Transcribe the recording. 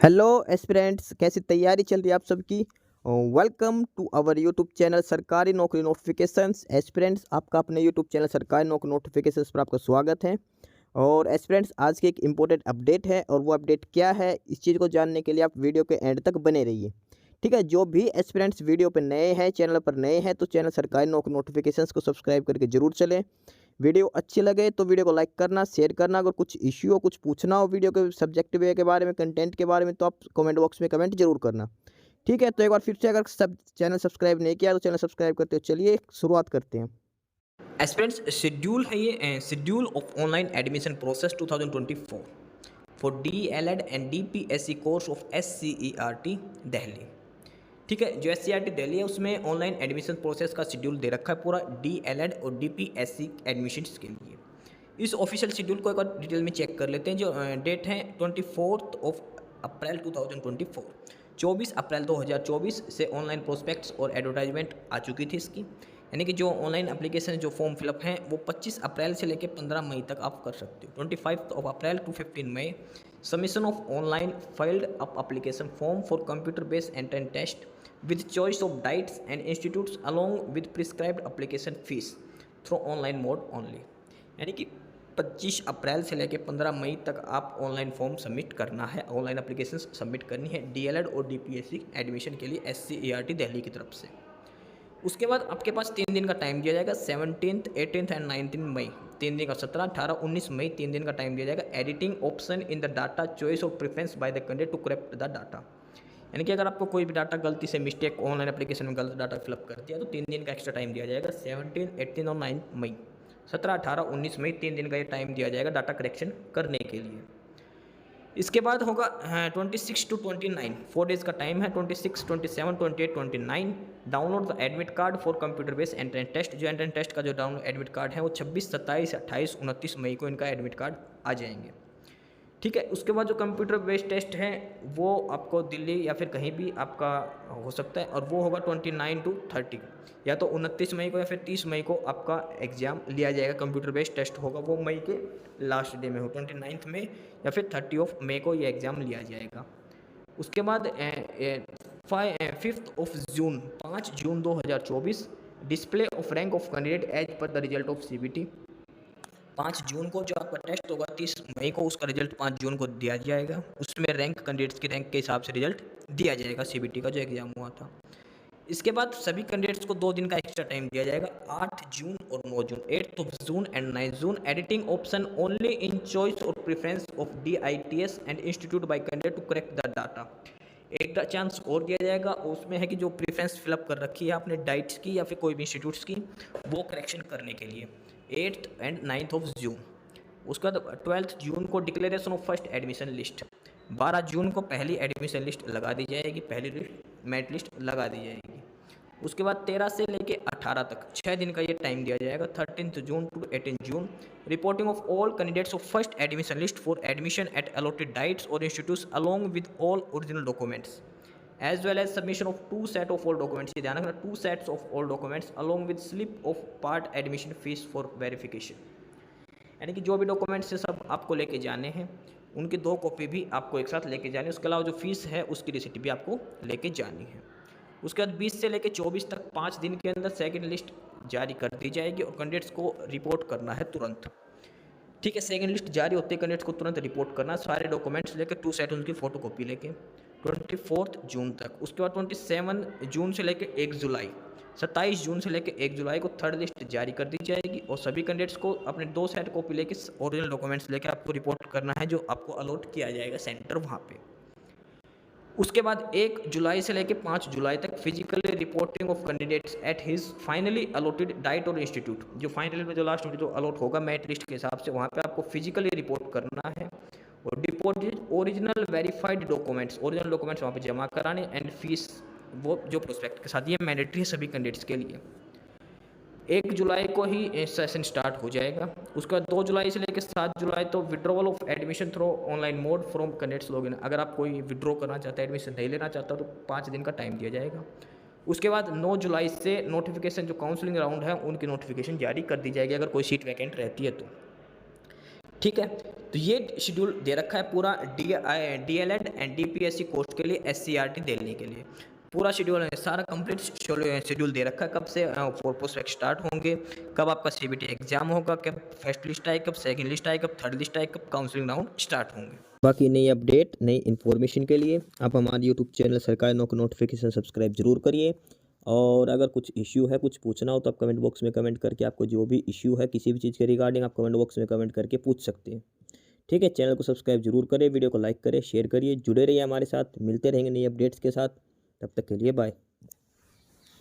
Hello aspirants, कैसी तैयारी चल रही है आप सबकी। Welcome to our YouTube channel सरकारी नौकरी नोटिफिकेशंस। एस्पिरेंट्स, आपका अपने यूट्यूब चैनल सरकारी नौकरी नोटिफिकेशंस पर आपका स्वागत है। और एस्पिरेंट्स, आज की एक इम्पोर्टेंट अपडेट है और वो अपडेट क्या है, इस चीज़ को जानने के लिए आप वीडियो के एंड तक बने रहिए। ठीक है, जो भी एस्पिरेंट्स वीडियो पर नए हैं, चैनल पर नए हैं, तो चैनल सरकारी नौकरी नोटिफिकेशंस को सब्सक्राइब करके जरूर चलें। वीडियो अच्छी लगे तो वीडियो को लाइक करना, शेयर करना। अगर कुछ इश्यू हो, कुछ पूछना हो वीडियो के सब्जेक्ट वे के बारे में, कंटेंट के बारे में, तो आप कमेंट बॉक्स में कमेंट जरूर करना। ठीक है, तो एक बार फिर से, अगर सब चैनल सब्सक्राइब नहीं किया तो चैनल सब्सक्राइब करते हो। चलिए शुरुआत करते हैं। एस्पिरेंट्स शेड्यूल है ये schedule of online admission process 2024 for DELED and DPSC course of SCERT Delhi. ठीक है, जो SCERT दिल्ली है उसमें ऑनलाइन एडमिशन प्रोसेस का शेड्यूल दे रखा है पूरा DELED और DPSC एडमिशन्स के लिए। इस ऑफिशियल शेड्यूल को एक बार डिटेल में चेक कर लेते हैं। जो डेट है 24 अप्रैल 2024, 24 अप्रैल 2024 से ऑनलाइन प्रोस्पेक्ट्स और एडवर्टाइजमेंट आ चुकी थी इसकी। यानी कि जो ऑनलाइन एप्लीकेशन जो फॉर्म फिलअप हैं वो 25 अप्रैल से लेकर 15 मई तक आप कर सकते हो। 25 April to 15 May submission of online filled up application form for computer based entrance test with choice of DIETs and institutes along with prescribed application fees through online mode only. यानी कि 25 अप्रैल से लेकर 15 मई तक आप ऑनलाइन फॉर्म सबमिट करना है, online application submit करनी है DELED और DPSC एडमिशन के लिए SCERT दिल्ली की तरफ से। उसके बाद आपके पास 3 दिन का टाइम दिया जाएगा, 17th 18th एंड 19 मई। 3 दिन का 17 18 19 मई 3 दिन का टाइम दिया जाएगा। Editing option in the data choice of preference by the candidate to correct the data. यानी कि अगर आपको कोई भी डाटा गलती से मिस्टेक ऑनलाइन एप्लीकेशन में गलत डाटा फिलअप कर दिया तो 3 दिन का एक्स्ट्रा टाइम दिया जाएगा। 17 18 और 9 मई, 17 18 19 मई 3 दिन का ये टाइम दिया जाएगा डाटा करेक्शन करने के लिए। इसके बाद होगा 26 टू 29, 4 डेज़ का टाइम है। 26 27 28 29 download the admit card for computer based entrance test. जो एंट्रेंस टेस्ट का जो डाउनलोड एडमिट कार्ड है वो 26 27 28 29 मई को इनका एडमिट कार्ड आ जाएंगे। ठीक है, उसके बाद जो कंप्यूटर बेस्ड टेस्ट है वो आपको दिल्ली या फिर कहीं भी आपका हो सकता है, और वो होगा 29 टू 30, या तो 29 मई को या फिर 30 मई को आपका एग्ज़ाम लिया जाएगा। कंप्यूटर बेस्ड टेस्ट होगा, वो मई के लास्ट डे में हो, 29 में या फिर 30 मई को ये एग्ज़ाम लिया जाएगा। उसके बाद 5 जून 5 जून 2024 display of rank of candidate as per the result of CBT। 5 जून को जो आपका टेस्ट होगा, 30 मई को उसका रिजल्ट 5 जून को दिया जाएगा। उसमें रैंक कैंडिडेट्स की रैंक के हिसाब से रिजल्ट दिया जाएगा CBT का जो एग्ज़ाम हुआ था। इसके बाद सभी कैंडिडेट्स को 2 दिन का एक्स्ट्रा टाइम दिया जाएगा, 8 जून और 9 जून, 8 June and 9 June. Editing option only in choice और preference of DITS and institute by candidate to correct the data. एक चांस और दिया जाएगा, उसमें है कि जो प्रेफरेंस फिलअप कर रखी है आपने डाइट्स की या फिर कोई भी इंस्टीट्यूट्स की, वो करेक्शन करने के लिए 8 एंड 9 जून। उसका 12 जून को declaration of first admission list. 12 जून को पहली एडमिशन लिस्ट लगा दी जाएगी, पहली मेरिट लिस्ट लगा दी जाएगी। उसके बाद 13 से लेके 18 तक 6 दिन का ये टाइम दिया जाएगा। 13 June to 18 June reporting of all candidates of first admission list for admission at allotted DIETs और institutes along with all original documents as well as submission of 2 set of all documents. ये ध्यान रखना, 2 sets of all documents along with slip of part admission fees for verification. यानी कि जो भी documents है सब आपको लेके जाने हैं, उनकी 2 कॉपी भी आपको एक साथ लेके जानी है। उसके अलावा जो फीस है उसकी रिसिप्ट भी आपको लेके जानी है। उसके बाद 20 से लेकर 24 तक 5 दिन के अंदर सेकंड लिस्ट जारी कर दी जाएगी और कैंडिडेट्स को रिपोर्ट करना है तुरंत। ठीक है, सेकंड लिस्ट जारी होते ही कैंडिडेट्स को तुरंत रिपोर्ट करना, सारे डॉक्यूमेंट्स लेकर 2 सेट उनकी फ़ोटो कॉपी लेके 24 जून तक। उसके बाद 27 जून से लेकर 1 जुलाई, 27 जून से लेकर 1 जुलाई को थर्ड लिस्ट जारी कर दी जाएगी और सभी कैंडिडेट्स को अपने 2 सेट कॉपी लेके ओरिजिनल डॉक्यूमेंट्स लेकर आपको रिपोर्ट करना है, जो आपको अलॉट किया जाएगा सेंटर वहाँ पे। उसके बाद 1 जुलाई से लेकर 5 जुलाई तक physically reporting of candidates at his finally allotted diet और इंस्टीट्यूट। जो फाइनली में जो लास्ट में जो अलॉट होगा मेरिट लिस्ट के हिसाब से, वहाँ पे आपको फिजिकली रिपोर्ट करना है और deposit original verified documents, original documents वहाँ पे जमा कराने एंड फीस वो जो प्रोस्पेक्ट के साथ, ये मैंडेटरी है सभी कैंडिडेट्स के लिए। 1 जुलाई को ही सेशन स्टार्ट हो जाएगा। उसके बाद 2 जुलाई से लेकर 7 जुलाई तो withdrawal of admission through online mode from candidates login. अगर आप कोई विड्रॉ करना चाहता है, एडमिशन नहीं लेना चाहता, तो 5 दिन का टाइम दिया जाएगा। उसके बाद 9 जुलाई से नोटिफिकेशन, जो काउंसलिंग राउंड है उनकी नोटिफिकेशन जारी कर दी जाएगी अगर कोई सीट वैकेंट रहती है तो। ठीक है, तो ये शेड्यूल दे रखा है पूरा DLED एंड DPSC कोर्स के लिए SCRT देने के लिए पूरा शेड्यूल है, सारा कंप्लीट शेड्यूल दे रखा है। कब से पोस्ट स्टार्ट होंगे, कब आपका CBT एग्जाम होगा, कब फर्स्ट लिस्ट आए, कब सेकंड लिस्ट आए, कब थर्ड लिस्ट आए, कब काउंसलिंग राउंड स्टार्ट होंगे। बाकी नई अपडेट नई इन्फॉर्मेशन के लिए आप हमारे यूट्यूब चैनल सरकारी नौकरी नोटिफिकेशन सब्सक्राइब जरूर करिए। और अगर कुछ इश्यू है, कुछ पूछना हो तो आप कमेंट बॉक्स में कमेंट करके आपको जो भी इश्यू है किसी भी चीज़ के रिगार्डिंग आप कमेंट बॉक्स में कमेंट करके पूछ सकते हैं। ठीक है, चैनल को सब्सक्राइब जरूर करें, वीडियो को लाइक करें, शेयर करिए, जुड़े रहिए हमारे साथ, मिलते रहेंगे नई अपडेट्स के साथ। तब तक के लिए बाय।